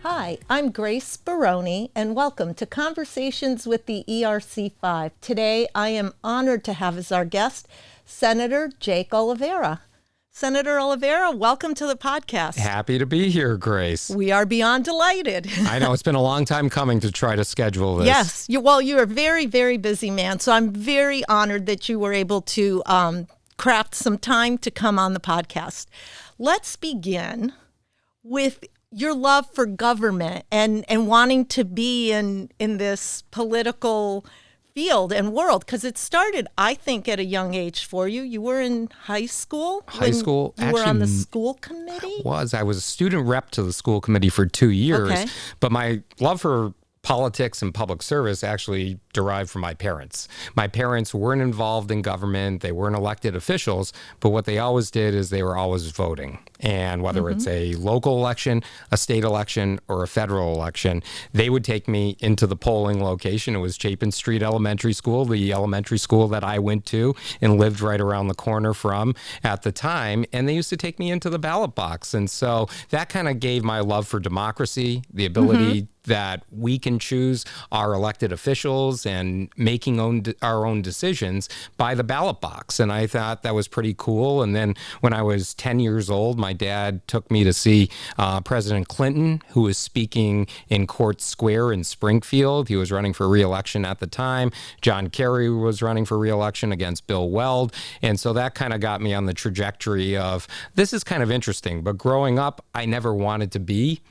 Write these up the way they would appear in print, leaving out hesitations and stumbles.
Hi, I'm Grace Baroni, and welcome to Conversations with the ERC5. Today, I am honored to have as our guest Senator Jake Oliveira. Senator Oliveira, welcome to the podcast. Happy to be here, Grace. We are beyond delighted. I know it's been a long time coming to try to schedule this. Yes, you're a very, very busy man, so I'm very honored that you were able to craft some time to come on the podcast. Let's begin with your love for government and wanting to be in this political field and world, because it started, I think, at a young age for you. You were in high school. You were on the school committee? I was a student rep to the school committee for 2 years, okay. But my love for politics and public service actually derived from my parents. My parents weren't involved in government. They weren't elected officials, but what they always did is they were always voting. And whether it's a local election, a state election, or a federal election, they would take me into the polling location. It was Chapin Street Elementary School, the elementary school that I went to and lived right around the corner from at the time. And they used to take me into the ballot box. And so that kind of gave my love for democracy, the ability that we can choose our elected officials and making our own decisions by the ballot box. And I thought that was pretty cool. And then when I was 10 years old, my dad took me to see President Clinton, who was speaking in Court Square in Springfield. He was running for re-election at the time. John Kerry was running for re-election against Bill Weld. And so that kind of got me on the trajectory of, this is kind of interesting. But growing up, I never wanted to be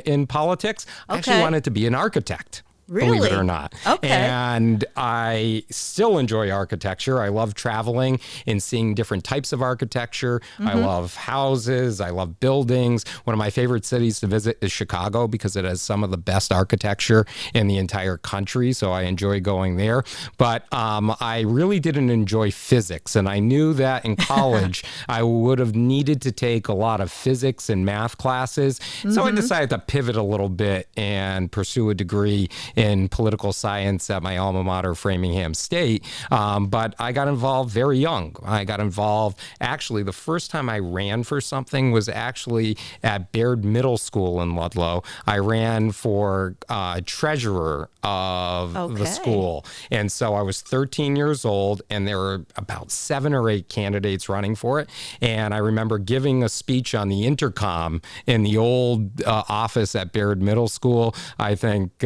in politics. I actually wanted to be an architect. Really? Believe it or not. Okay. And I still enjoy architecture. I love traveling and seeing different types of architecture. I love houses. I love buildings. One of my favorite cities to visit is Chicago because it has some of the best architecture in the entire country. So I enjoy going there. But I really didn't enjoy physics. And I knew that in college, I would have needed to take a lot of physics and math classes. So I decided to pivot a little bit and pursue a degree in political science at my alma mater, Framingham State. But I got involved very young. Actually, the first time I ran for something was actually at Baird Middle School in Ludlow. I ran for treasurer of the school. And so I was 13 years old, and there were about 7 or 8 candidates running for it. And I remember giving a speech on the intercom in the old office at Baird Middle School, I think,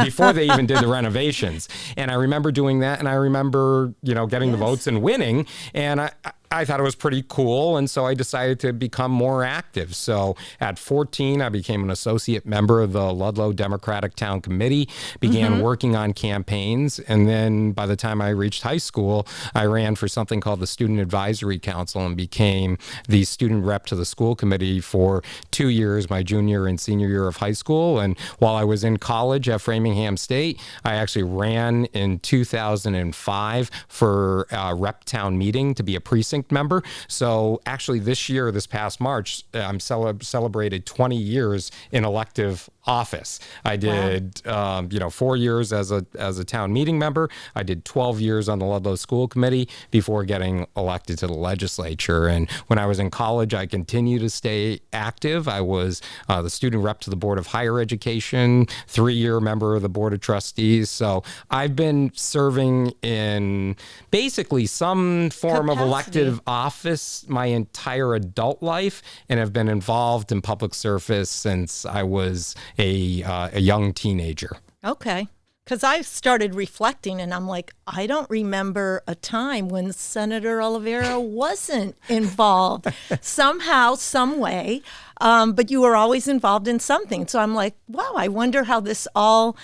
before they even did the renovations. And I remember doing that, and I remember, getting the votes and winning. And I thought it was pretty cool, and so I decided to become more active. So at 14, I became an associate member of the Ludlow Democratic Town Committee, began working on campaigns, and then by the time I reached high school, I ran for something called the Student Advisory Council and became the student rep to the school committee for 2 years, my junior and senior year of high school. And while I was in college at Framingham State, I actually ran in 2005 for a rep town meeting to be a precinct member. So actually this past March, I'm celebrated 20 years in elective office. I did, 4 years as a town meeting member. I did 12 years on the Ludlow School Committee before getting elected to the legislature. And when I was in college, I continued to stay active. I was the student rep to the Board of Higher Education, 3-year member of the Board of Trustees. So I've been serving in basically some form of elected office my entire adult life, and have been involved in public service since I was a young teenager. Okay. Because I started reflecting, and I'm like, I don't remember a time when Senator Oliveira wasn't involved somehow, some way. But you were always involved in something. So I'm like, wow, I wonder how this all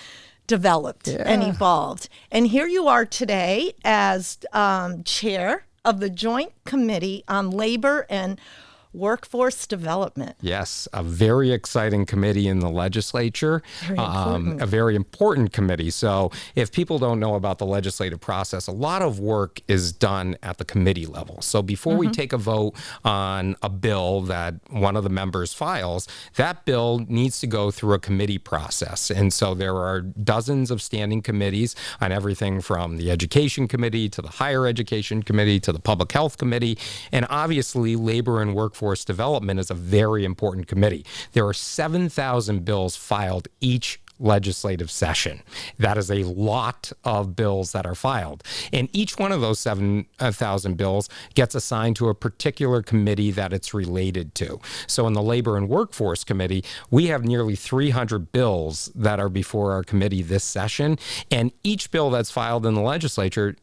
developed and evolved. And here you are today as chair of the Joint Committee on Labor and Workforce Development. Yes, a very exciting committee in the legislature, a very important committee. So if people don't know about the legislative process, a lot of work is done at the committee level. So before we take a vote on a bill that one of the members files, that bill needs to go through a committee process. And so there are dozens of standing committees on everything from the Education Committee to the Higher Education Committee to the Public Health Committee. And obviously, Labor and Workforce Development is a very important committee. There are 7,000 bills filed each legislative session. That is a lot of bills that are filed. And each one of those 7,000 bills gets assigned to a particular committee that it's related to. So in the Labor and Workforce Committee, we have nearly 300 bills that are before our committee this session. And each bill that's filed in the legislature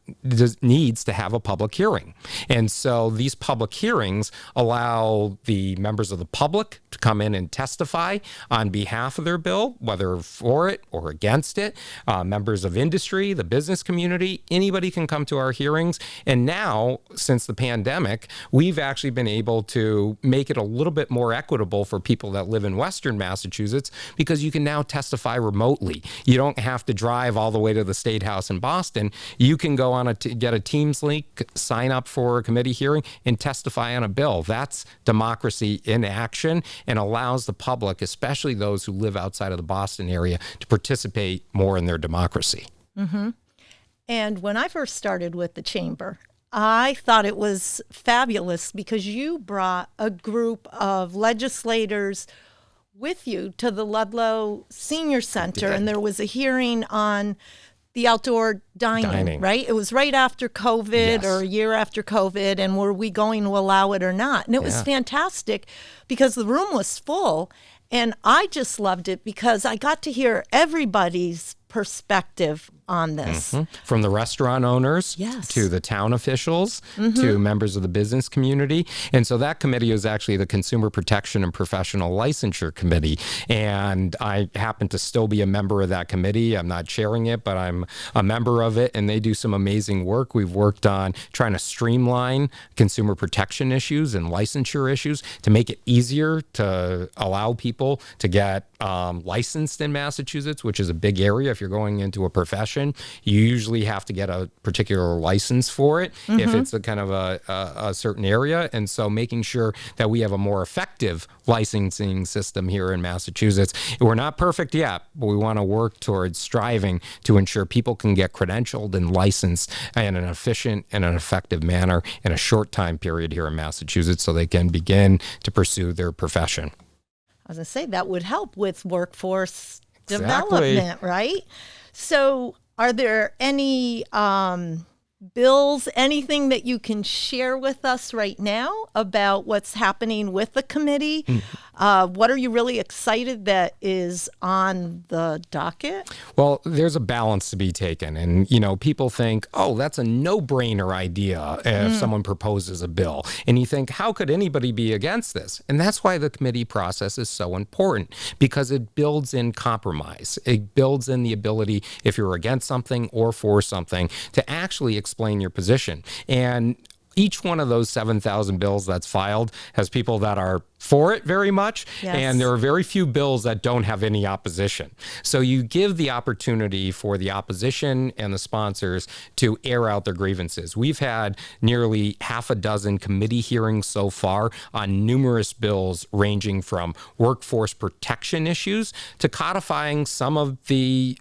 needs to have a public hearing. And so these public hearings allow the members of the public to come in and testify on behalf of their bill, whether for it or against it. Members of industry, the business community, anybody can come to our hearings. And now, since the pandemic, we've actually been able to make it a little bit more equitable for people that live in Western Massachusetts, because you can now testify remotely. You don't have to drive all the way to the State House in Boston. You can go on get a Teams link, sign up for a committee hearing, and testify on a bill. That's democracy in action, and allows the public, especially those who live outside of the Boston area, to participate more in their democracy. And when I first started with the chamber, I thought it was fabulous because you brought a group of legislators with you to the Ludlow Senior Center, and there was a hearing on the outdoor dining, right? It was right after COVID or a year after COVID, and were we going to allow it or not? And it was fantastic because the room was full, and I just loved it because I got to hear everybody's perspective on this. From the restaurant owners to the town officials to members of the business community. And so that committee is actually the Consumer Protection and Professional Licensure Committee. And I happen to still be a member of that committee. I'm not chairing it, but I'm a member of it, and they do some amazing work. We've worked on trying to streamline consumer protection issues and licensure issues to make it easier to allow people to get licensed in Massachusetts, which is a big area. If you're going into a profession, you usually have to get a particular license for it if it's a kind of a certain area. And so making sure that we have a more effective licensing system here in Massachusetts. We're not perfect yet, but we want to work towards striving to ensure people can get credentialed and licensed in an efficient and an effective manner in a short time period here in Massachusetts so they can begin to pursue their profession. I was going to say that would help with workforce development, right? So are there any bills, anything that you can share with us right now about what's happening with the committee? What are you really excited that is on the docket? Well, there's a balance to be taken. And, you know, people think, oh, that's a no-brainer idea if someone proposes a bill. And you think, how could anybody be against this? And that's why the committee process is so important, because it builds in compromise. It builds in the ability, if you're against something or for something, to actually explain your position. And each one of those 7,000 bills that's filed has people that are for it very much, and there are very few bills that don't have any opposition. So you give the opportunity for the opposition and the sponsors to air out their grievances. We've had nearly half a dozen committee hearings so far on numerous bills ranging from workforce protection issues to codifying some of the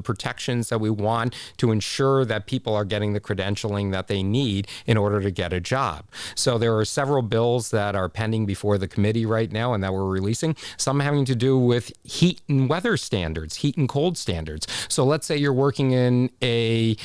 protections that we want to ensure that people are getting the credentialing that they need in order to get a job. So there are several bills that are pending before the committee right now and that we're releasing, some having to do with heat and weather standards, heat and cold standards. So let's say you're working in a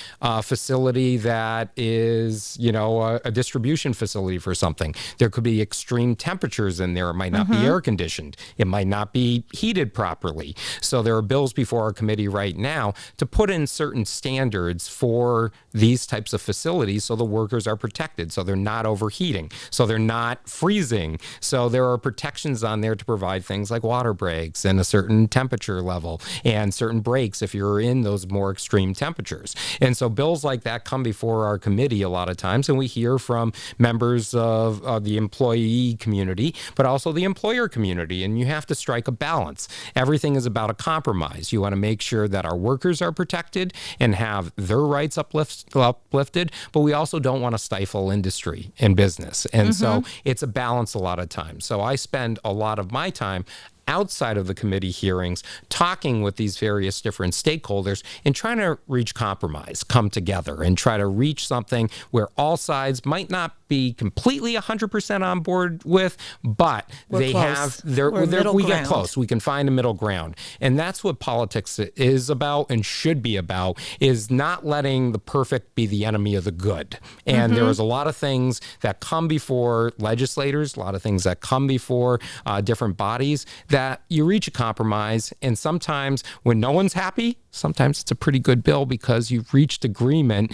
facility that is, you know, a distribution facility for something. There could be extreme temperatures in there. It might not be air conditioned. It might not be heated properly. So there are bills before our committee right now to put in certain standards for these types of facilities so the workers are protected, so they're not overheating, so they're not freezing, So there are protections on there to provide things like water breaks and a certain temperature level and certain breaks if you're in those more extreme temperatures. And so bills like that come before our committee a lot of times, and we hear from members of the employee community, but also the employer community, and you have to strike a balance. Everything is about a compromise. You want to make sure that our workers are protected and have their rights uplifted, but we also don't want to stifle industry and business. And so it's a balance a lot of times. So I spend a lot of my time outside of the committee hearings, talking with these various different stakeholders and trying to reach compromise, come together and try to reach something where all sides might not be completely 100% on board with, but we get close. We can find a middle ground. And that's what politics is about and should be about, is not letting the perfect be the enemy of the good. And there is a lot of things that come before legislators, a lot of things that come before different bodies, that you reach a compromise, and sometimes when no one's happy, sometimes it's a pretty good bill because you've reached agreement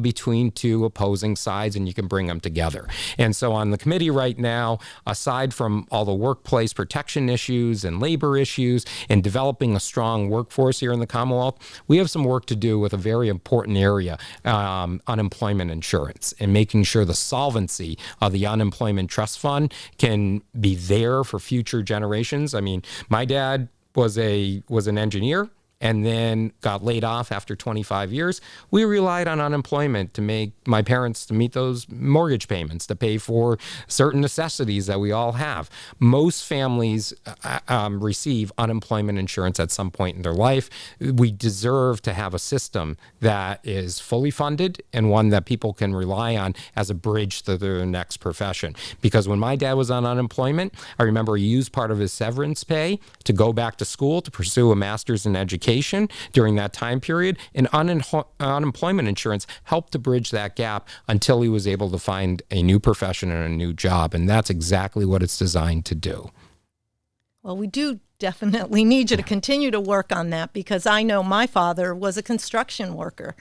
between two opposing sides and you can bring them together. And so on the committee right now, aside from all the workplace protection issues and labor issues and developing a strong workforce here in the Commonwealth, we have some work to do with a very important area, unemployment insurance, and making sure the solvency of the unemployment trust fund can be there for future generations. I mean, my dad was an engineer and then got laid off after 25 years. We relied on unemployment to make my parents to meet those mortgage payments, to pay for certain necessities that we all have. Most families receive unemployment insurance at some point in their life. We deserve to have a system that is fully funded and one that people can rely on as a bridge to their next profession. Because when my dad was on unemployment, I remember he used part of his severance pay to go back to school to pursue a master's in education during that time period, and unemployment insurance helped to bridge that gap until he was able to find a new profession and a new job. And that's exactly what it's designed to do. Well, we do definitely need you to continue to work on that, because I know my father was a construction worker.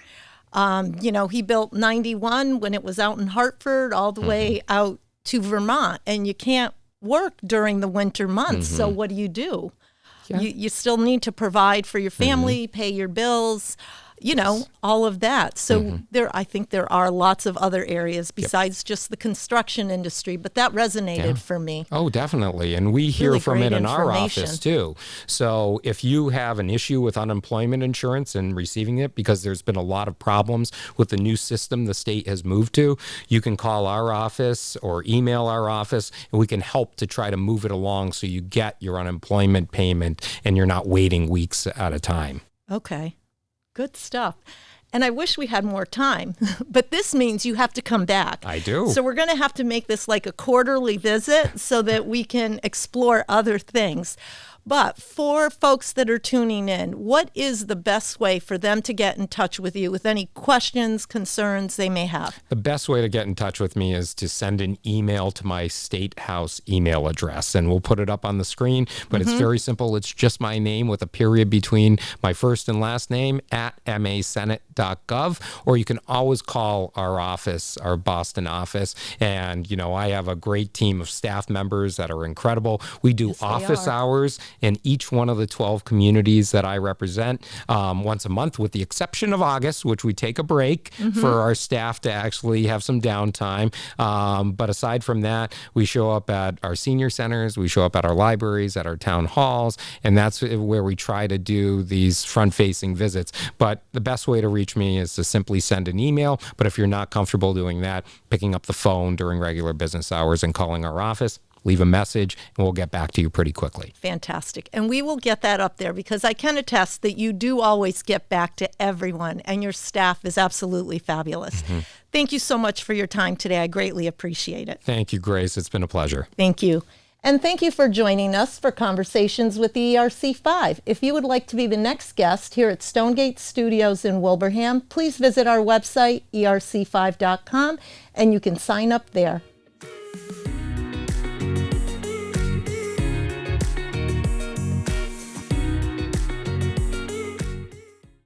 He built 91 when it was out in Hartford all the way out to Vermont, and you can't work during the winter months. So what do? Yeah. You still need to provide for your family, pay your bills, all of that. So I think there are lots of other areas besides just the construction industry, but that resonated for me. Oh, definitely. And we hear really from it in our office too. So if you have an issue with unemployment insurance and receiving it, because there's been a lot of problems with the new system the state has moved to, you can call our office or email our office, and we can help to try to move it along so you get your unemployment payment and you're not waiting weeks at a time. Okay. Good stuff. And I wish we had more time, but this means you have to come back. I do. So we're going to have to make this like a quarterly visit so that we can explore other things. But for folks that are tuning in, what is the best way for them to get in touch with you with any questions, concerns they may have? The best way to get in touch with me is to send an email to my State House email address, and we'll put it up on the screen. But it's very simple. It's just my name with a period between my first and last name at masenate.gov, or you can always call our office, our Boston office. And, I have a great team of staff members that are incredible. We do office hours in each one of the 12 communities that I represent once a month, with the exception of August, which we take a break for our staff to actually have some downtime. But aside from that, we show up at our senior centers, we show up at our libraries, at our town halls, and that's where we try to do these front-facing visits. But the best way to reach me is to simply send an email. But if you're not comfortable doing that, picking up the phone during regular business hours and calling our office, leave a message, and we'll get back to you pretty quickly. Fantastic. And we will get that up there, because I can attest that you do always get back to everyone, and your staff is absolutely fabulous. Thank you so much for your time today. I greatly appreciate it. Thank you, Grace. It's been a pleasure. Thank you. And thank you for joining us for Conversations with the ERC5. If you would like to be the next guest here at Stonegate Studios in Wilbraham, please visit our website, erc5.com, and you can sign up there.